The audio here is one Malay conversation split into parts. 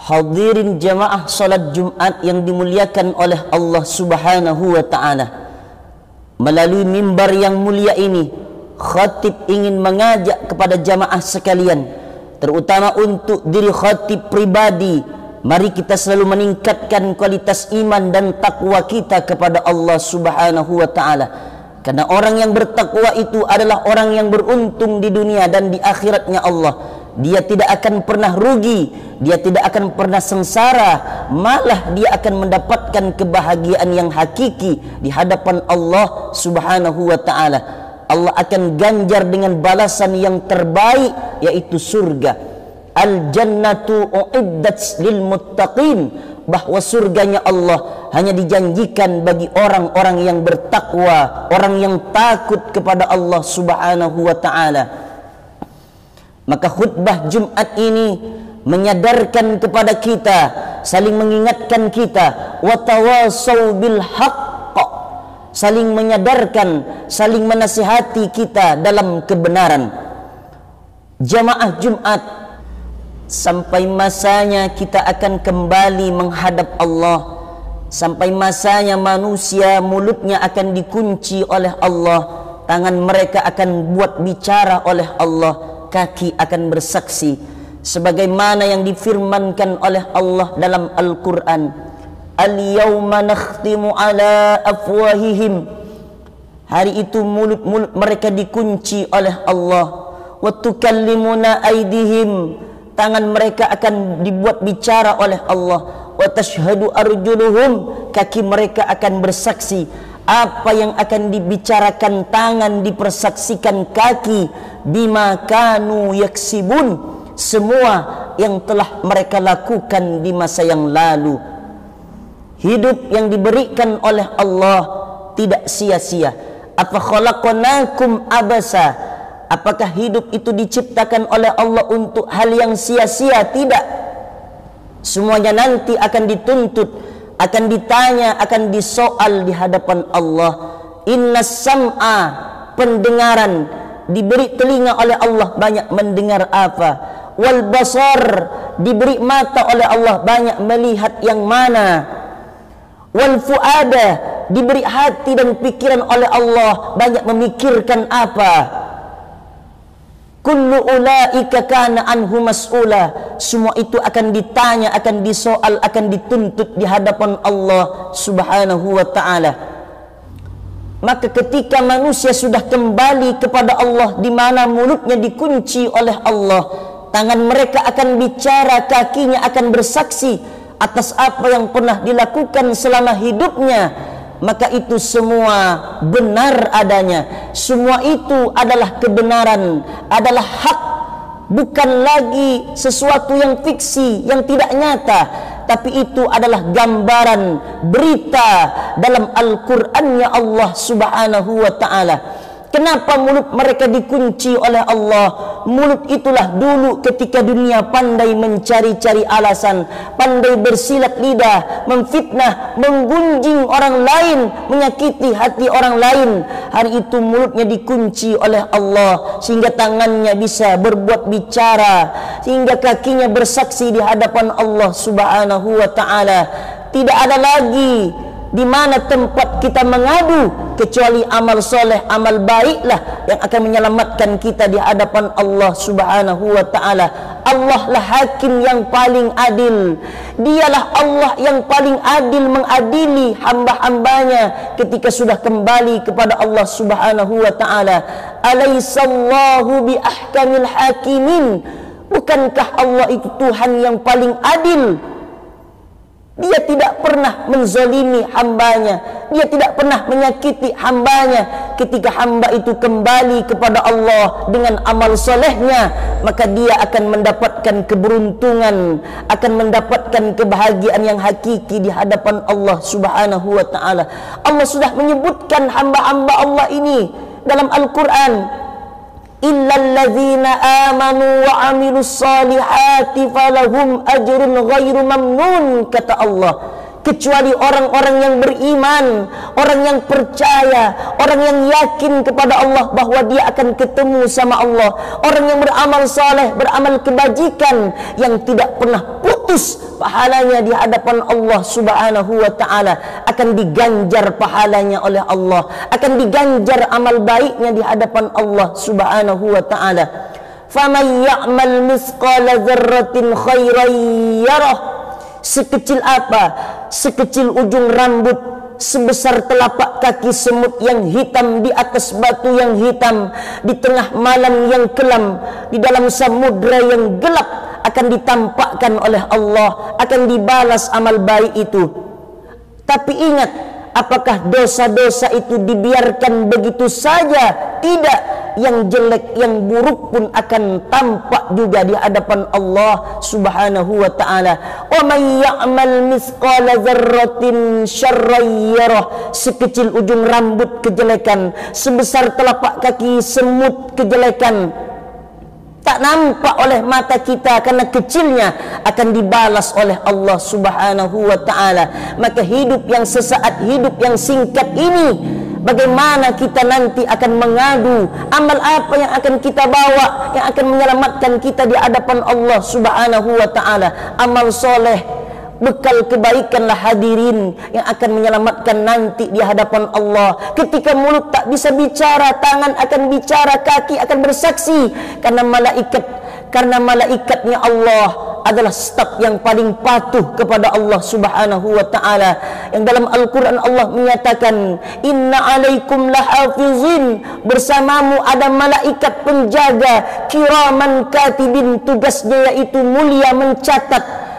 Hadirin jamaah salat Jumat yang dimuliakan oleh Allah Subhanahu wa ta'ala, melalui mimbar yang mulia ini, khatib ingin mengajak kepada jamaah sekalian, terutama untuk diri khatib pribadi, mari kita selalu meningkatkan kualitas iman dan takwa kita kepada Allah Subhanahu wa ta'ala. Karena orang yang bertakwa itu adalah orang yang beruntung di dunia dan di akhiratnya Allah. Dia tidak akan pernah rugi, dia tidak akan pernah sengsara, malah dia akan mendapatkan kebahagiaan yang hakiki di hadapan Allah Subhanahu wa ta'ala. Allah akan ganjar dengan balasan yang terbaik, yaitu surga. Al-jannatu uiddat lil muttaqin, bahwa surganya Allah hanya dijanjikan bagi orang-orang yang bertakwa, orang yang takut kepada Allah Subhanahu wa ta'ala. Maka khutbah Jumat ini menyadarkan kepada kita, saling mengingatkan kita, watawasau bil haqq, saling menyadarkan, saling menasihati kita dalam kebenaran. Jamaah Jumat, sampai masanya kita akan kembali menghadap Allah, sampai masanya manusia mulutnya akan dikunci oleh Allah, tangan mereka akan buat bicara oleh Allah, kaki akan bersaksi, sebagaimana yang difirmankan oleh Allah dalam Al-Quran, al-yawma nakhtimu ala afwahihim, hari itu mulut-mulut mereka dikunci oleh Allah, wa tukallimuna aydihim, tangan mereka akan dibuat bicara oleh Allah, wa tashhadu arjuluhum, kaki mereka akan bersaksi. Apa yang akan dibicarakan tangan dipersaksikan kaki, bima kanu yaksibun, semua yang telah mereka lakukan di masa yang lalu. Hidup yang diberikan oleh Allah tidak sia-sia. Apa khalaqnakum abasa, apakah hidup itu diciptakan oleh Allah untuk hal yang sia-sia? Tidak. Semuanya nanti akan dituntut, akan ditanya, akan disoal di hadapan Allah. Innas sam'a, pendengaran, diberi telinga oleh Allah, banyak mendengar apa. Wal basar, diberi mata oleh Allah, banyak melihat yang mana. Wal fuada, diberi hati dan pikiran oleh Allah, banyak memikirkan apa. Kullu ulaika kana anhu mas'ula, semua itu akan ditanya, akan disoal, akan dituntut di hadapan Allah Subhanahu wa ta'ala. Maka ketika manusia sudah kembali kepada Allah, di mana mulutnya dikunci oleh Allah, tangan mereka akan bicara, kakinya akan bersaksi atas apa yang pernah dilakukan selama hidupnya, maka itu semua benar adanya. Semua itu adalah kebenaran, adalah hak, bukan lagi sesuatu yang fiksi, yang tidak nyata, tapi itu adalah gambaran, berita dalam Al-Qur'annya Allah Subhanahu wa ta'ala. Kenapa mulut mereka dikunci oleh Allah? Mulut itulah dulu ketika dunia pandai mencari-cari alasan, pandai bersilat lidah, memfitnah, menggunjing orang lain, menyakiti hati orang lain. Hari itu mulutnya dikunci oleh Allah, sehingga tangannya bisa berbuat bicara, sehingga kakinya bersaksi di hadapan Allah Subhanahu wa ta'ala. Tidak ada lagi di mana tempat kita mengadu kecuali amal soleh, amal baiklah yang akan menyelamatkan kita di hadapan Allah Subhanahu wa ta'ala. Allah lah hakim yang paling adil. Dialah Allah yang paling adil mengadili hamba-hambanya ketika sudah kembali kepada Allah Subhanahu wa ta'ala. Alaihissallahu bi ahkamil hakimin, bukankah Allah itu Tuhan yang paling adil? Dia tidak pernah menzalimi hambanya, dia tidak pernah menyakiti hambanya. Ketika hamba itu kembali kepada Allah dengan amal solehnya, maka dia akan mendapatkan keberuntungan, akan mendapatkan kebahagiaan yang hakiki di hadapan Allah Subhanahu wa ta'ala. Allah sudah menyebutkan hamba-hamba Allah ini dalam Al-Quran. Illalladzina amanu wa amilus salihati falahum ajrun ghairu mamnun, kata Allah. Kecuali orang-orang yang beriman, orang yang percaya, orang yang yakin kepada Allah bahwa dia akan ketemu sama Allah, orang yang beramal saleh, beramal kebajikan yang tidak pernah putus lulus pahalanya di hadapan Allah Subhanahu wa ta'ala, akan diganjar pahalanya oleh Allah, akan diganjar amal baiknya di hadapan Allah Subhanahu wa ta'ala. Faman ya'mal misqala dzarratin khairan yarah. Sekecil apa? Sekecil ujung rambut, sebesar telapak kaki semut yang hitam di atas batu yang hitam, di tengah malam yang kelam, di dalam samudra yang gelap, akan ditampakkan oleh Allah, akan dibalas amal baik itu. Tapi ingat, apakah dosa-dosa itu dibiarkan begitu saja? Tidak. Yang jelek, yang buruk pun akan tampak juga di hadapan Allah Subhanahu wa ta'ala. Wa may ya'mal mithqala dzarratin syarran yarah. Sekecil ujung rambut kejelekan, sebesar telapak kaki semut kejelekan, tak nampak oleh mata kita karena kecilnya, akan dibalas oleh Allah Subhanahu wa ta'ala. Maka hidup yang sesaat, hidup yang singkat ini, bagaimana kita nanti akan mengadu, amal apa yang akan kita bawa yang akan menyelamatkan kita di hadapan Allah Subhanahu wa ta'ala? Amal soleh, bekal kebaikanlah hadirin yang akan menyelamatkan nanti di hadapan Allah. Ketika mulut tak bisa bicara, tangan akan bicara, kaki akan bersaksi, karena malaikatnya Allah adalah staf yang paling patuh kepada Allah Subhanahu wa ta'ala. Yang dalam Al-Quran Allah menyatakan, inna alaikum lahafizin, bersamamu ada malaikat penjaga, kiraman katibin, tugasnya yaitu mulia, mencatat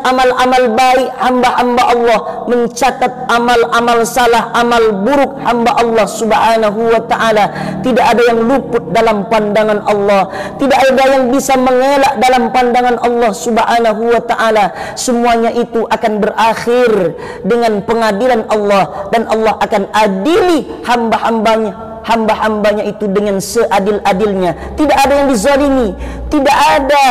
amal-amal baik hamba-hamba Allah, mencatat amal-amal salah, amal buruk hamba Allah Subhanahu wa ta'ala. Tidak ada yang luput dalam pandangan Allah, tidak ada yang bisa mengelak dalam pandangan Allah Subhanahu wa ta'ala. Semuanya itu akan berakhir dengan pengadilan Allah, dan Allah akan adili hamba-hambanya itu dengan seadil-adilnya. Tidak ada yang dizalimi, tidak ada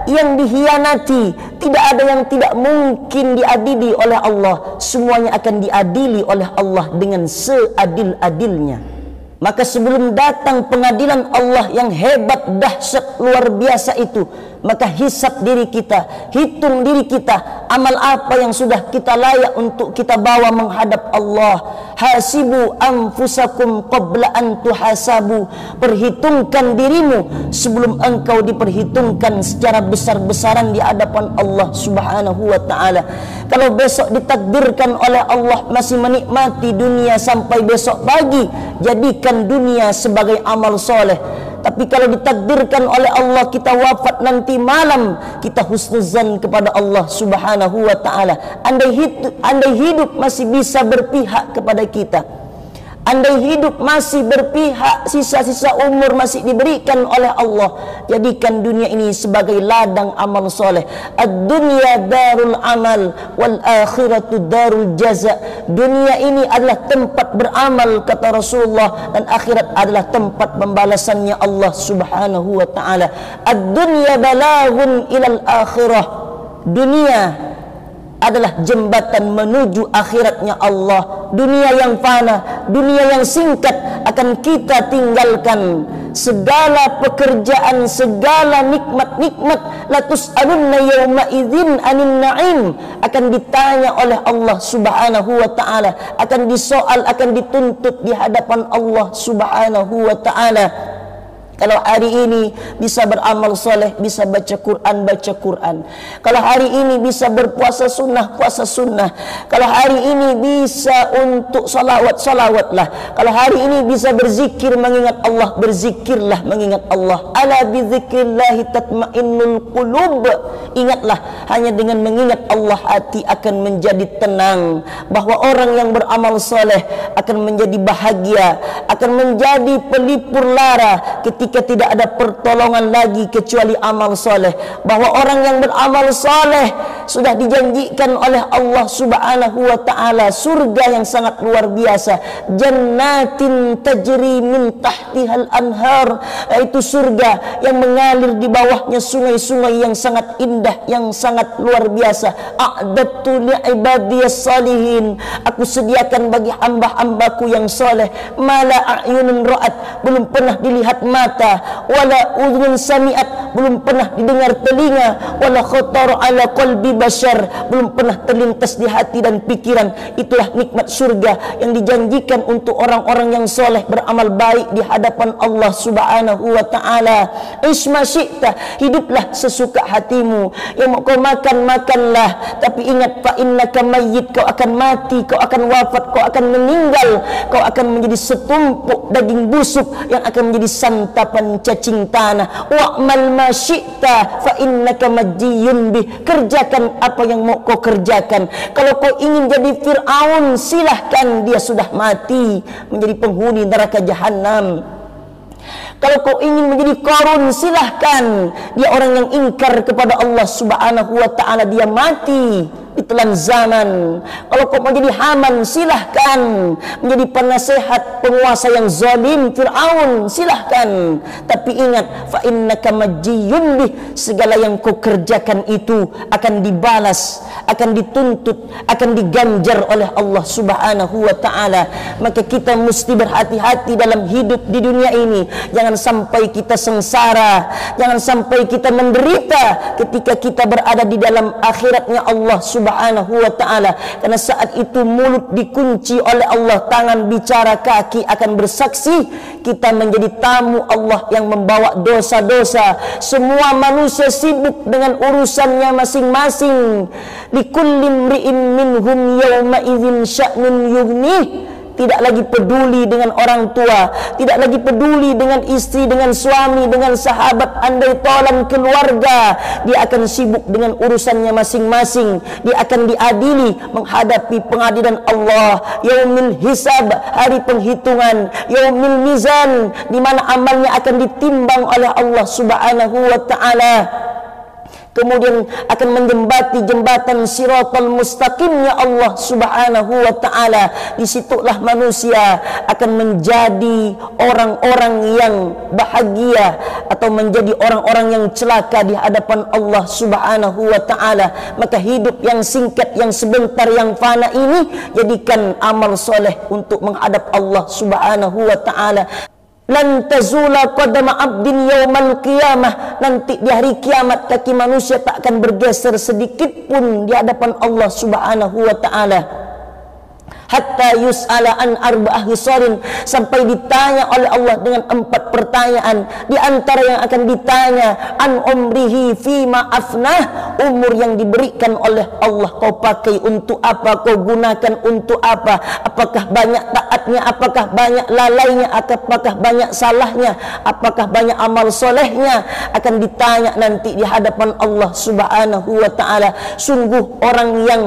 yang dihianati, tidak ada yang tidak mungkin diadili oleh Allah. Semuanya akan diadili oleh Allah dengan seadil-adilnya. Maka sebelum datang pengadilan Allah yang hebat, dahsyat, luar biasa itu, maka hisab diri kita, hitung diri kita, amal apa yang sudah kita layak untuk kita bawa menghadap Allah. Hasibu anfusakum qabla an tuhasabu. Perhitungkan dirimu sebelum engkau diperhitungkan secara besar-besaran di hadapan Allah Subhanahu wa ta'ala. Kalau besok ditakdirkan oleh Allah masih menikmati dunia sampai besok pagi, jadikan dunia sebagai amal soleh. Tapi kalau ditakdirkan oleh Allah kita wafat nanti malam, kita husnuzan kepada Allah Subhanahu wa ta'ala. Andai hidup masih bisa berpihak kepada kita, andai hidup masih berpihak, sisa-sisa umur masih diberikan oleh Allah, jadikan dunia ini sebagai ladang amal soleh. Ad-dunya darul amal wal akhiratu darul jaza. Dunia ini adalah tempat beramal, kata Rasulullah, dan akhirat adalah tempat pembalasannya Allah Subhanahu wa ta'ala. Ad-dunya balaghun ilal akhirah. Dunia adalah jembatan menuju akhiratnya Allah. Dunia yang fana, dunia yang singkat akan kita tinggalkan. Segala pekerjaan, segala nikmat-nikmat, la tus'alunna yawma idzin 'anil na'im, akan ditanya oleh Allah Subhanahu wa ta'ala, akan disoal, akan dituntut di hadapan Allah Subhanahu wa ta'ala. Kalau hari ini bisa beramal soleh, bisa baca Quran. Kalau hari ini bisa berpuasa sunnah, puasa sunnah. Kalau hari ini bisa untuk salawatlah. Kalau hari ini bisa berzikir mengingat Allah, berzikirlah mengingat Allah. Ala bizikrillahi tatmainnul qulub. Ingatlah, hanya dengan mengingat Allah hati akan menjadi tenang. Bahwa orang yang beramal soleh akan menjadi bahagia, akan menjadi pelipur lara ketika tidak ada pertolongan lagi kecuali amal soleh. Bahwa orang yang beramal soleh sudah dijanjikan oleh Allah Subhanahu wa ta'ala surga yang sangat luar biasa. Jannatin tajri min tahtihal anhar, yaitu surga yang mengalir di bawahnya sungai-sungai yang sangat indah, yang sangat luar biasa. A'dadtu li'ibadiyas salihin, aku sediakan bagi hamba-hambaku yang soleh, mala a'yunun ra'at, belum pernah dilihat mata, wala udhun sami'at, belum pernah didengar telinga, wala khatar ala qalbi bashar, belum pernah terlintas di hati dan pikiran. Itulah nikmat surga yang dijanjikan untuk orang-orang yang soleh beramal baik di hadapan Allah Subhanahu wa ta'ala. Isma syi'ta, hiduplah sesuka hatimu. Yang mau kau makan, makanlah, tapi ingat, fa innaka mayyit, kau akan mati, kau akan wafat, kau akan meninggal, kau akan menjadi setumpuk daging busuk yang akan menjadi santapan cacing tanah. Wa'mal ma syi'ta fa innaka majiyun bih, kerjakan apa yang mau kau kerjakan. Kalau kau ingin jadi Fir'aun, silahkan, dia sudah mati menjadi penghuni neraka jahanam. Kalau kau ingin menjadi Qarun, silahkan, dia orang yang ingkar kepada Allah Subhanahu wa ta'ala, dia mati ditelan zaman. Kalau kau mau jadi Haman, silahkan, menjadi penasehat penguasa yang zalim Fir'aun, silahkan, tapi ingat, fa innaka majiyun bih, segala yang kau kerjakan itu akan dibalas, akan dituntut, akan diganjar oleh Allah Subhanahu wa ta'ala. Maka kita mesti berhati-hati dalam hidup di dunia ini. Jangan sampai kita sengsara, jangan sampai kita menderita ketika kita berada di dalam akhiratnya Allah Subhanahu wa ta'ala. Karena saat itu mulut dikunci oleh Allah, tangan bicara, kaki akan bersaksi. Kita menjadi tamu Allah yang membawa dosa-dosa. Semua manusia sibuk dengan urusannya masing-masing. Likulli imri'in minhum yawma idzin sya'nun yughnih. Tidak lagi peduli dengan orang tua, tidak lagi peduli dengan istri, dengan suami, dengan sahabat, andai tolan keluarga. Dia akan sibuk dengan urusannya masing-masing. Dia akan diadili menghadapi pengadilan Allah, yaumil hisab, hari penghitungan, yaumil mizan, di mana amalnya akan ditimbang oleh Allah Subhanahu wa ta'ala. Kemudian akan menjembati jembatan Siratal Mustaqimnya Allah Subhanahu wa ta'ala. Disitulah manusia akan menjadi orang-orang yang bahagia atau menjadi orang-orang yang celaka di hadapan Allah Subhanahu wa ta'ala. Maka hidup yang singkat, yang sebentar, yang fana ini, jadikan amal soleh untuk menghadap Allah Subhanahu wa ta'ala. Lan tazula qadama abdin yaumal qiyamah, nanti di hari kiamat kaki manusia tak akan bergeser sedikit pun di hadapan Allah Subhanahu wa ta'ala. Hatta yus'ala an arba'ah hisarin, sampai ditanya oleh Allah dengan 4 pertanyaan. Di antara yang akan ditanya, an umrihi fima afnah, umur yang diberikan oleh Allah kau pakai untuk apa, kau gunakan untuk apa? Apakah banyak taatnya, apakah banyak lalainya, apakah banyak salahnya, apakah banyak amal solehnya? Akan ditanya nanti di hadapan Allah Subhanahu wa ta'ala. Sungguh orang yang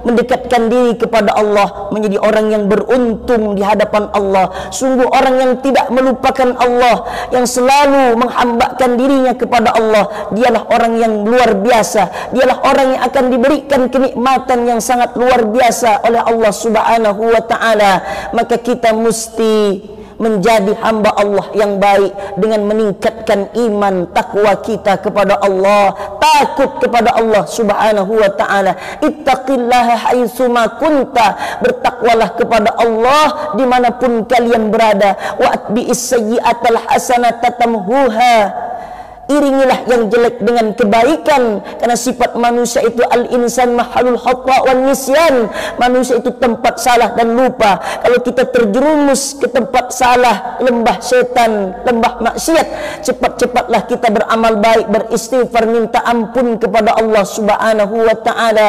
mendekatkan diri kepada Allah menjadi orang yang beruntung di hadapan Allah. Sungguh orang yang tidak melupakan Allah, yang selalu menghambakan dirinya kepada Allah, dialah orang yang luar biasa. Dialah orang yang akan diberikan kenikmatan yang sangat luar biasa oleh Allah Subhanahu wa ta'ala. Maka kita mesti menjadi hamba Allah yang baik dengan meningkatkan iman takwa kita kepada Allah, takut kepada Allah Subhanahu wa ta'ala. Ittaqillaha haitsuma kunta, bertakwalah kepada Allah dimanapun kalian berada. Wa atbi'is sayyi'atal hasanata tamhuha, iringilah yang jelek dengan kebaikan, karena sifat manusia itu al-insan mahalul khata' wan nisyan, manusia itu tempat salah dan lupa. Kalau kita terjerumus ke tempat salah, lembah setan, lembah maksiat, cepat-cepatlah kita beramal baik, beristighfar, minta ampun kepada Allah Subhanahu wa ta'ala.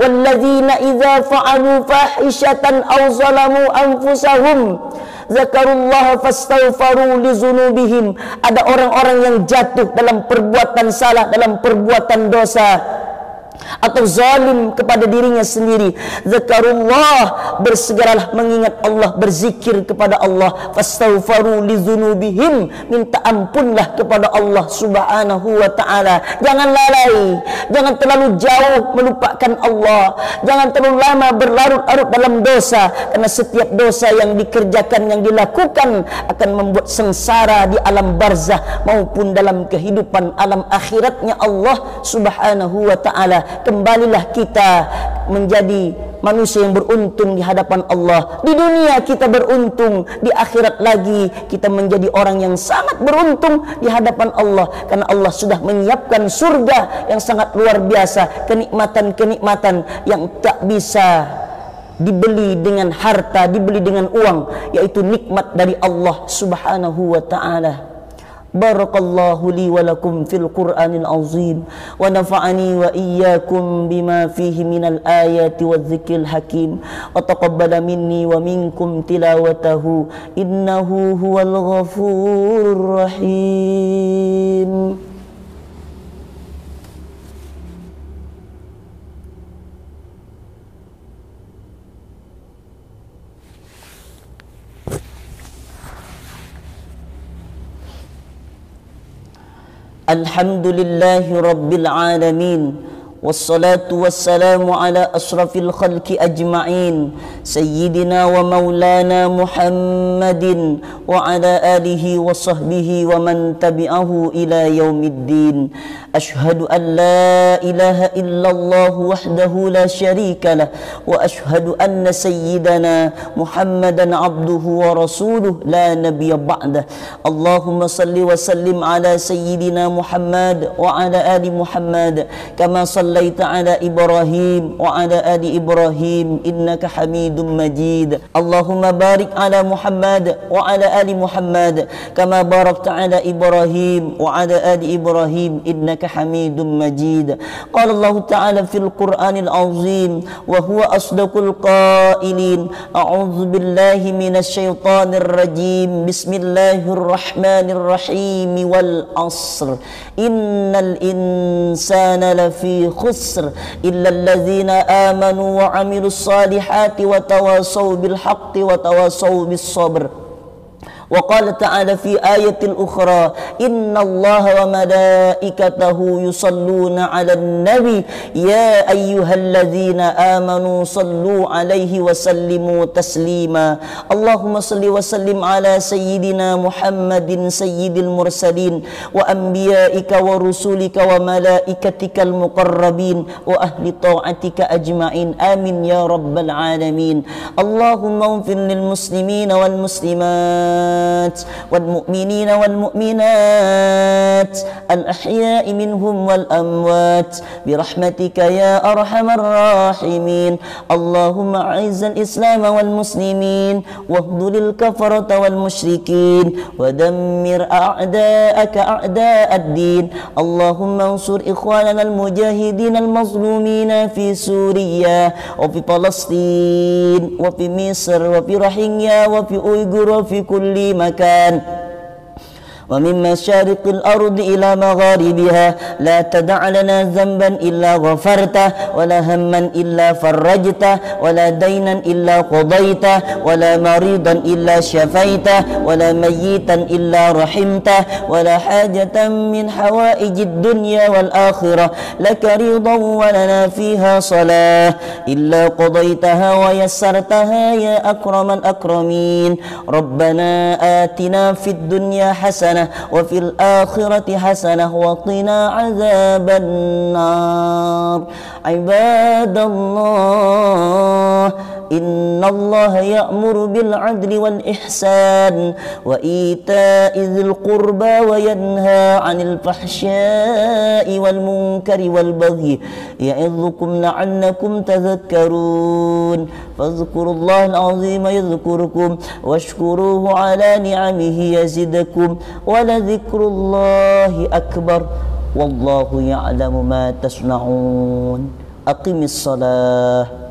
Walladzina idza fa'alu fahishatan aw zalamu anfusahum zakarullaha fastaghfaru li dzunubihim. Ada orang-orang yang jatuh dalam perbuatan salah, dalam perbuatan dosa, atau zalim kepada dirinya sendiri. Zakarullah, bersegeralah mengingat Allah, berzikir kepada Allah. Fastaghfaru li dzunubihim, minta ampunlah kepada Allah Subhanahu wa ta'ala. Jangan lalai, jangan terlalu jauh melupakan Allah, jangan terlalu lama berlarut-larut dalam dosa, karena setiap dosa yang dikerjakan, yang dilakukan akan membuat sengsara di alam barzah maupun dalam kehidupan alam akhiratnya Allah Subhanahu wa ta'ala. Kembalilah kita menjadi manusia yang beruntung di hadapan Allah. Di dunia kita beruntung, di akhirat lagi kita menjadi orang yang sangat beruntung di hadapan Allah, karena Allah sudah menyiapkan surga yang sangat luar biasa, kenikmatan-kenikmatan yang tak bisa dibeli dengan harta, dibeli dengan uang, yaitu nikmat dari Allah Subhanahu wa ta'ala. Barakallahu li wa lakum fil Qur'anil azim wa nafa'ani wa iyyakum bima fihi minal ayati wadh-dhikril hakim wa taqabbala minni wa minkum tilawatahu innahu huwal ghafurur rahim. Alhamdulillahi rabbil alamin, wassalatu wassalamu ala asrafil khalqi ajma'in, sayyidina wa maulana Muhammadin wa ala alihi wa sahbihi wa man tabi'ahu ila yaumiddin. Ashhadu an la ilaha illallah wahdahu la syarika lah, wa ashhadu anna sayyidana Muhammadan abduhu wa rasuluh la nabiyya ba'dah. Allahumma salli wa sallim ala sayyidina Muhammad wa ala ali Muhammad kama sallaita ala Ibrahim wa ala ali Ibrahim innaka Hamidum Majid. Allahumma barik ala Muhammad wa ala ali Muhammad kama barakta ala Ibrahim wa ala ali Ibrahim innaka Hamidum Majid. Qala Allah Ta'ala fil Qur'anil azim wa huwa asdaqul qailin. A'udzu billahi minasy syaithanir rajim. Bismillahirrahmanirrahim. Wal 'ashr. Innal insana lafi khusr illa alladzina amanu wa 'amilus salihati wa tawasaw bil haqqi wa tawasaw bis sabr. Wa qala ta'ala fi ayatil ukhra innallaha wa malaikatahu yusalluna 'alan nabi ya ayyuhalladzina amanu sallu 'alaihi wa sallimu taslima. Allahumma salli wa sallim ala sayyidina Muhammadin sayyidil mursalin wa anbiya'ika wa rusulika wa malaikatikal muqarrabin wa ahli ta'atika ajma'in amin ya rabbal alamin. Allahumma ighfir lil muslimina wal muslimat والمؤمنين والمؤمنات الأحياء منهم والأموات برحمتك يا أرحم الراحمين. اللهم أعز الإسلام والمسلمين واخذل الكفرة والمشركين ودمر أعداءك أعداء الدين. اللهم انصر إخواننا المجاهدين المظلومين في سوريا وفي فلسطين وفي مصر وفي روهينيا وفي أويغور وفي كل مكان ومن مشارق الأرض إلى مغاربها. لا تدع لنا ذنبا إلا غفرته ولا هما إلا فرجته ولا دينا إلا قضيته ولا مريضا إلا شفيته ولا ميتا إلا رحمته ولا حاجة من حوائج الدنيا والآخرة لك رضا ولنا فيها صلاة إلا قضيتها ويسرتها يا أكرم الأكرمين. ربنا آتنا في الدنيا حسنة وفي الآخرة حسنة وقنا عذاب النار. عباد الله إن الله يأمر بالعدل والإحسان وإيتاء ذي القربى وينهى عن الفحشاء والمنكر والبغي يعظكم لعلكم تذكرون. فاذكروا الله العظيم يذكركم واشكروه على نعمه يزدكم ولذكر الله أكبر والله يعلم ما تصنعون. أقم الصلاة.